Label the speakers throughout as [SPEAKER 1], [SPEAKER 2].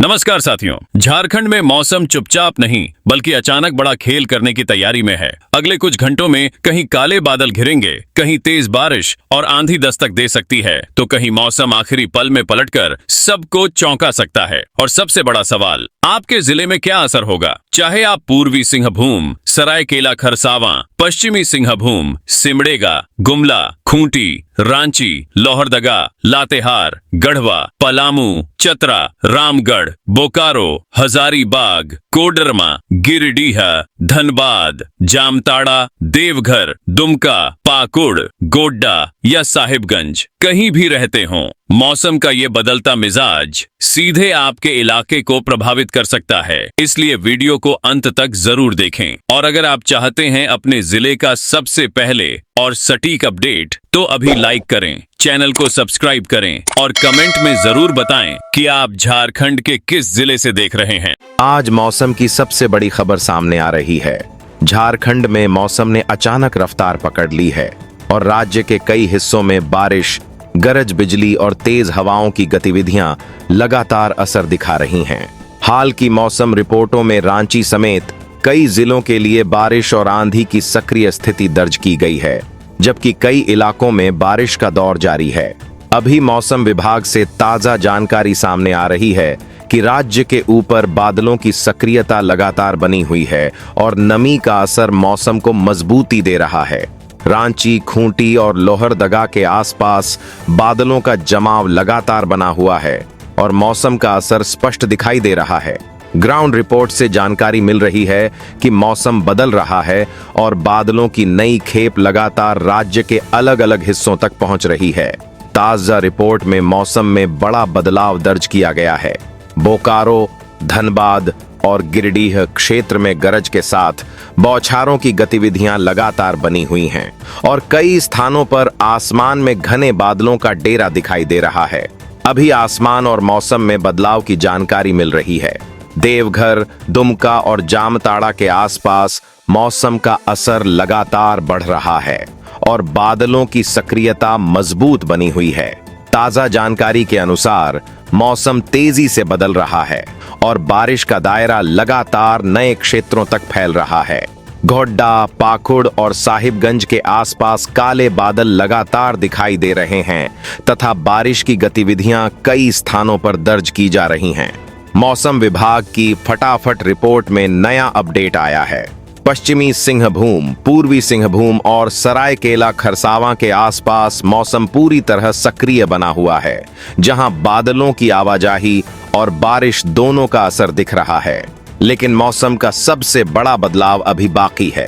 [SPEAKER 1] नमस्कार साथियों। झारखंड में मौसम चुपचाप नहीं बल्कि अचानक बड़ा खेल करने की तैयारी में है। अगले कुछ घंटों में कहीं काले बादल घिरेंगे, कहीं तेज बारिश और आंधी दस्तक दे सकती है, तो कहीं मौसम आखिरी पल में पलटकर सबको चौंका सकता है। और सबसे बड़ा सवाल, आपके जिले में क्या असर होगा? चाहे आप पूर्वी सिंहभूम, सरायकेला खरसावां, पश्चिमी सिंहभूम, सिमडेगा, गुमला, खूंटी, रांची, लोहरदगा, लातेहार, गढ़वा, पलामू, चतरा, रामगढ़, बोकारो, हजारीबाग, कोडरमा, गिरिडीह, धनबाद, जामताड़ा, देवघर, दुमका, पाकुड़, गोड्डा या साहिबगंज कहीं भी रहते हों, मौसम का ये बदलता मिजाज सीधे आपके इलाके को प्रभावित कर सकता है। इसलिए वीडियो को अंत तक जरूर देखें। और अगर आप चाहते हैं अपने जिले का सबसे पहले और सटीक अपडेट, तो अभी लाइक करें, चैनल को सब्सक्राइब करें और कमेंट में जरूर बताएं कि आप झारखंड के किस जिले से देख रहे हैं।
[SPEAKER 2] आज मौसम की सबसे बड़ी खबर सामने आ रही है। झारखंड में मौसम ने अचानक रफ्तार पकड़ ली है और राज्य के कई हिस्सों में बारिश, गरज बिजली और तेज हवाओं की गतिविधियां लगातार असर दिखा रही हैं। हाल की मौसम रिपोर्टों में रांची समेत कई जिलों के लिए बारिश और आंधी की सक्रिय स्थिति दर्ज की गई है, जबकि कई इलाकों में बारिश का दौर जारी है। अभी मौसम विभाग से ताजा जानकारी सामने आ रही है कि राज्य के ऊपर बादलों की सक्रियता लगातार बनी हुई है और नमी का असर मौसम को मजबूती दे रहा है। रांची, खूंटी और लोहरदगा के आसपास बादलों का जमाव लगातार बना हुआ है और मौसम का असर स्पष्ट दिखाई दे रहा है। ग्राउंड रिपोर्ट से जानकारी मिल रही है कि मौसम बदल रहा है और बादलों की नई खेप लगातार राज्य के अलग अलग हिस्सों तक पहुंच रही है। ताजा रिपोर्ट में मौसम में बड़ा बदलाव दर्ज किया गया है। बोकारो, धनबाद और गिरिडीह क्षेत्र में गरज के साथ बौछारों की गतिविधियां लगातार बनी हुई हैं और कई स्थानों पर आसमान में घने बादलों का डेरा दिखाई दे रहा है। अभी आसमान और मौसम में बदलाव की जानकारी मिल रही है। देवघर, दुमका और जामताड़ा के आसपास मौसम का असर लगातार बढ़ रहा है और बादलों की सक्रियता मजबूत बनी हुई है। ताजा जानकारी के अनुसार मौसम तेजी से बदल रहा है और बारिश का दायरा लगातार नए क्षेत्रों तक फैल रहा है। गोड्डा, पाकुड़ और साहिबगंज के आसपास काले बादल लगातार दिखाई दे रहे हैं तथा बारिश की गतिविधियां कई स्थानों पर दर्ज की जा रही हैं। मौसम विभाग की फटाफट रिपोर्ट में नया अपडेट आया है। पश्चिमी सिंहभूम, पूर्वी सिंहभूम और सरायकेला खरसावां के आसपास मौसम पूरी तरह सक्रिय बना हुआ है, जहां बादलों की आवाजाही और बारिश दोनों का असर दिख रहा है। लेकिन मौसम का सबसे बड़ा बदलाव अभी बाकी है।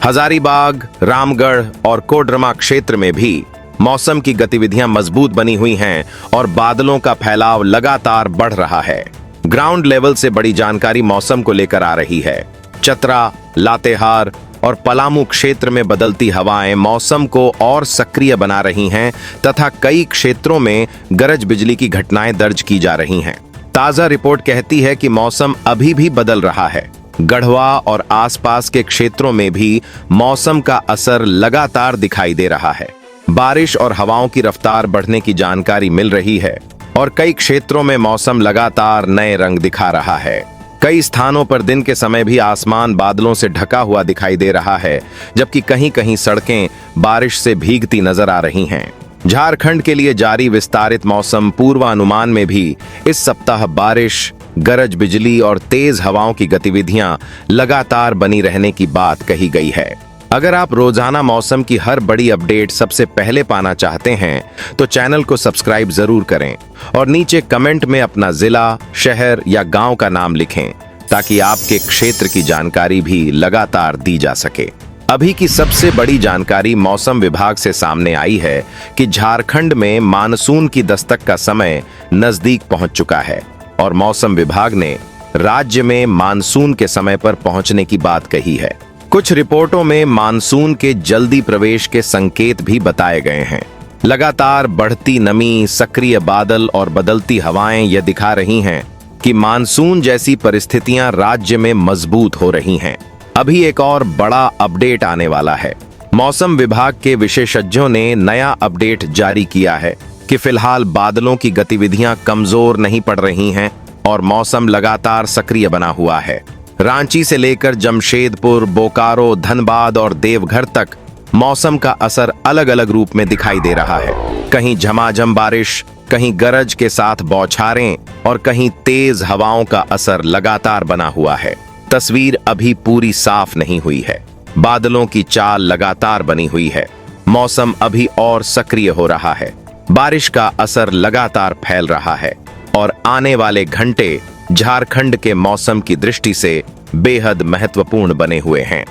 [SPEAKER 2] हजारीबाग, रामगढ़ और कोडरमा क्षेत्र में भी मौसम की गतिविधियां मजबूत बनी हुई हैं और बादलों का फैलाव लगातार बढ़ रहा है। ग्राउंड लेवल से बड़ी जानकारी मौसम को लेकर आ रही है। चतरा, लातेहार और पलामू क्षेत्र में बदलती हवाएं मौसम को और सक्रिय बना रही हैं तथा कई क्षेत्रों में गरज बिजली की घटनाएं दर्ज की जा रही हैं। ताजा रिपोर्ट कहती है कि मौसम अभी भी बदल रहा है। गढ़वा और आसपास के क्षेत्रों में भी मौसम का असर लगातार दिखाई दे रहा है। बारिश और हवाओं की रफ्तार बढ़ने की जानकारी मिल रही है और कई क्षेत्रों में मौसम लगातार नए रंग दिखा रहा है। कई स्थानों पर दिन के समय भी आसमान बादलों से ढका हुआ दिखाई दे रहा है, जबकि कहीं कहीं सड़कें बारिश से भीगती नजर आ रही हैं। झारखंड के लिए जारी विस्तारित मौसम पूर्वानुमान में भी इस सप्ताह बारिश, गरज बिजली और तेज हवाओं की गतिविधियां लगातार बनी रहने की बात कही गई है। अगर आप रोजाना मौसम की हर बड़ी अपडेट सबसे पहले पाना चाहते हैं, तो चैनल को सब्सक्राइब जरूर करें और नीचे कमेंट में अपना जिला, शहर या गांव का नाम लिखें, ताकि आपके क्षेत्र की जानकारी भी लगातार दी जा सके। अभी की सबसे बड़ी जानकारी मौसम विभाग से सामने आई है कि झारखंड में मानसून की दस्तक का समय नजदीक पहुंच चुका है और मौसम विभाग ने राज्य में मानसून के समय पर पहुंचने की बात कही है। कुछ रिपोर्टों में मानसून के जल्दी प्रवेश के संकेत भी बताए गए हैं। लगातार बढ़ती नमी, सक्रिय बादल और बदलती हवाएं यह दिखा रही हैं कि मानसून जैसी परिस्थितियां राज्य में मजबूत हो रही हैं। अभी एक और बड़ा अपडेट आने वाला है। मौसम विभाग के विशेषज्ञों ने नया अपडेट जारी किया है कि फिलहाल बादलों की गतिविधियां कमजोर नहीं पड़ रही हैं और मौसम लगातार सक्रिय बना हुआ है। रांची से लेकर जमशेदपुर, बोकारो, धनबाद और देवघर तक मौसम का असर अलग अलग रूप में दिखाई दे रहा है। कहीं झमाझम बारिश, कहीं गरज के साथ बौछारें और कहीं तेज हवाओं का असर लगातार बना हुआ है। तस्वीर अभी पूरी साफ नहीं हुई है। बादलों की चाल लगातार बनी हुई है। मौसम अभी और सक्रिय हो रहा है। बारिश का असर लगातार फैल रहा है और आने वाले घंटे झारखंड के मौसम की दृष्टि से बेहद महत्वपूर्ण बने हुए हैं।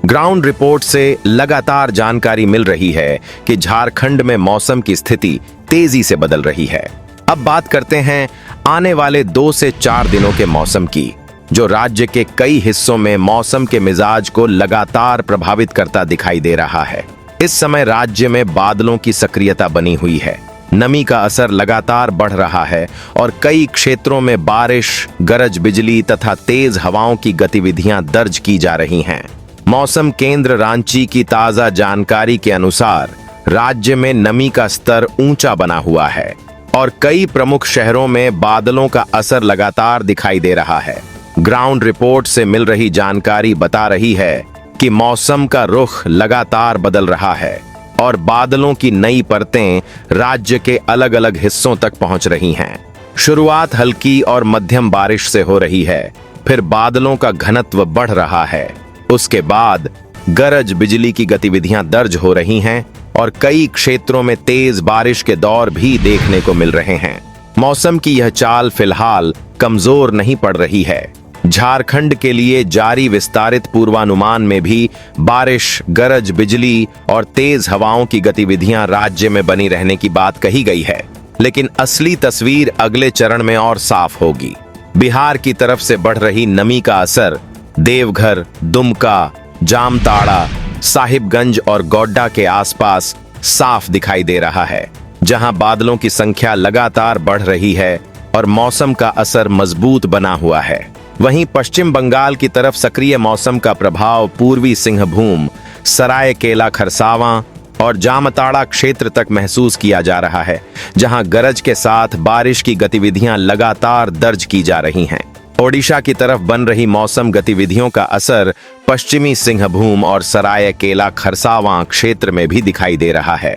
[SPEAKER 2] ग्राउंड रिपोर्ट से लगातार जानकारी मिल रही है कि झारखंड में मौसम की स्थिति तेजी से बदल रही है। अब बात करते हैं आने वाले 2 से 4 दिनों के मौसम की, जो राज्य के कई हिस्सों में मौसम के मिजाज को लगातार प्रभावित करता दिखाई दे रहा है। इस समय राज्य में बादलों की सक्रियता बनी हुई है। नमी का असर लगातार बढ़ रहा है और कई क्षेत्रों में बारिश, गरज बिजली तथा तेज हवाओं की गतिविधियां दर्ज की जा रही हैं। मौसम केंद्र रांची की ताजा जानकारी के अनुसार राज्य में नमी का स्तर ऊंचा बना हुआ है और कई प्रमुख शहरों में बादलों का असर लगातार दिखाई दे रहा है। ग्राउंड रिपोर्ट से मिल रही जानकारी बता रही है कि मौसम का रुख लगातार बदल रहा है और बादलों की नई परतें राज्य के अलग अलग हिस्सों तक पहुंच रही हैं। शुरुआत हल्की और मध्यम बारिश से हो रही है, फिर बादलों का घनत्व बढ़ रहा है। उसके बाद गरज बिजली की गतिविधियां दर्ज हो रही हैं और कई क्षेत्रों में तेज बारिश के दौर भी देखने को मिल रहे हैं। मौसम की यह चाल फिलहाल कमजोर नहीं पड़ रही है। झारखंड के लिए जारी विस्तारित पूर्वानुमान में भी बारिश, गरज बिजली और तेज हवाओं की गतिविधियां राज्य में बनी रहने की बात कही गई है, लेकिन असली तस्वीर अगले चरण में और साफ होगी। बिहार की तरफ से बढ़ रही नमी का असर देवघर, दुमका, जामताड़ा, साहिबगंज और गोड्डा के आसपास साफ दिखाई दे रहा है, जहां बादलों की संख्या लगातार बढ़ रही है और मौसम का असर मजबूत बना हुआ है। वहीं पश्चिम बंगाल की तरफ सक्रिय मौसम का प्रभाव पूर्वी सिंहभूम, सरायकेला खरसावां और जामताड़ा क्षेत्र तक महसूस किया जा रहा है, जहां गरज के साथ बारिश की गतिविधियां लगातार दर्ज की जा रही हैं। ओडिशा की तरफ बन रही मौसम गतिविधियों का असर पश्चिमी सिंहभूम और सरायकेला खरसावां क्षेत्र में भी दिखाई दे रहा है,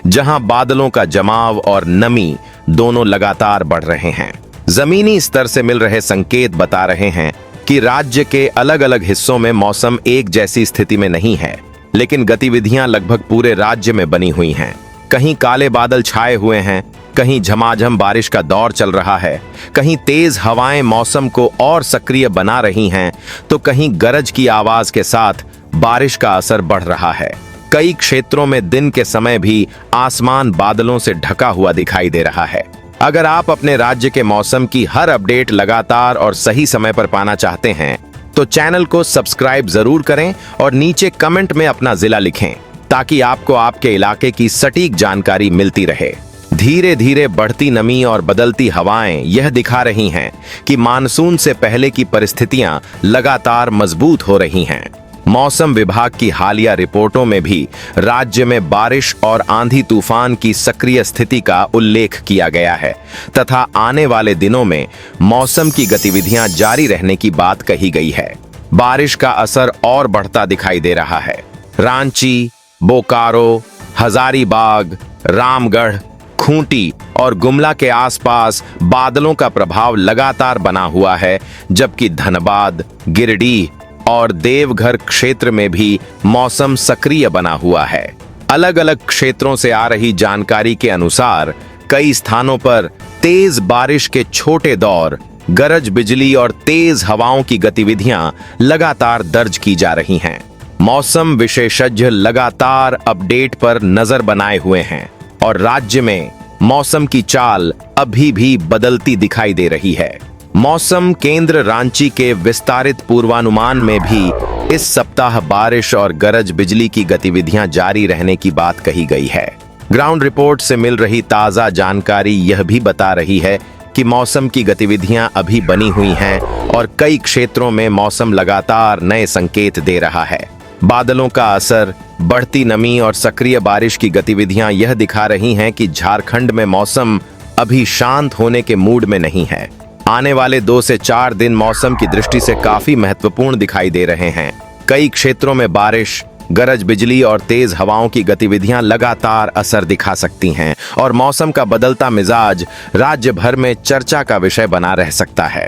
[SPEAKER 2] जहां बादलों का जमाव और नमी दोनों लगातार बढ़ रहे हैं। जमीनी स्तर से मिल रहे संकेत बता रहे हैं कि राज्य के अलग अलग हिस्सों में मौसम एक जैसी स्थिति में नहीं है, लेकिन गतिविधियां लगभग पूरे राज्य में बनी हुई हैं। कहीं काले बादल छाए हुए हैं, कहीं झमाझम बारिश का दौर चल रहा है, कहीं तेज हवाएं मौसम को और सक्रिय बना रही हैं, तो कहीं गरज की आवाज के साथ बारिश का असर बढ़ रहा है। कई क्षेत्रों में दिन के समय भी आसमान बादलों से ढका हुआ दिखाई दे रहा है। अगर आप अपने राज्य के मौसम की हर अपडेट लगातार और सही समय पर पाना चाहते हैं, तो चैनल को सब्सक्राइब जरूर करें और नीचे कमेंट में अपना जिला लिखें, ताकि आपको आपके इलाके की सटीक जानकारी मिलती रहे। धीरे धीरे बढ़ती नमी और बदलती हवाएं यह दिखा रही हैं कि मानसून से पहले की परिस्थितियां लगातार मजबूत हो रही हैं। मौसम विभाग की हालिया रिपोर्टों में भी राज्य में बारिश और आंधी तूफान की सक्रिय स्थिति का उल्लेख किया गया है तथा आने वाले दिनों में मौसम की गतिविधियां जारी रहने की बात कही गई है। बारिश का असर और बढ़ता दिखाई दे रहा है। रांची, बोकारो, हजारीबाग, रामगढ़, खूंटी और गुमला के आसपास बादलों का प्रभाव लगातार बना हुआ है, जबकि धनबाद, गिरिडीह और देवघर क्षेत्र में भी मौसम सक्रिय बना हुआ है। अलग अलग क्षेत्रों से आ रही जानकारी के अनुसार कई स्थानों पर तेज बारिश के छोटे दौर, गरज बिजली और तेज हवाओं की गतिविधियां लगातार दर्ज की जा रही हैं। मौसम विशेषज्ञ लगातार अपडेट पर नजर बनाए हुए हैं और राज्य में मौसम की चाल अभी भी बदलती दिखाई दे रही है। मौसम केंद्र रांची के विस्तारित पूर्वानुमान में भी इस सप्ताह बारिश और गरज बिजली की गतिविधियां जारी रहने की बात कही गई है। ग्राउंड रिपोर्ट से मिल रही ताजा जानकारी यह भी बता रही है कि मौसम की गतिविधियां अभी बनी हुई हैं और कई क्षेत्रों में मौसम लगातार नए संकेत दे रहा है। बादलों का असर, बढ़ती नमी और सक्रिय बारिश की गतिविधियां यह दिखा रही हैं कि झारखंड में मौसम अभी शांत होने के मूड में नहीं है। आने वाले 2 से 4 दिन मौसम की दृष्टि से काफी महत्वपूर्ण दिखाई दे रहे हैं। कई क्षेत्रों में बारिश, गरज बिजली और तेज हवाओं की गतिविधियां लगातार असर दिखा सकती हैं और मौसम का बदलता मिजाज राज्य भर में चर्चा का विषय बना रह सकता है।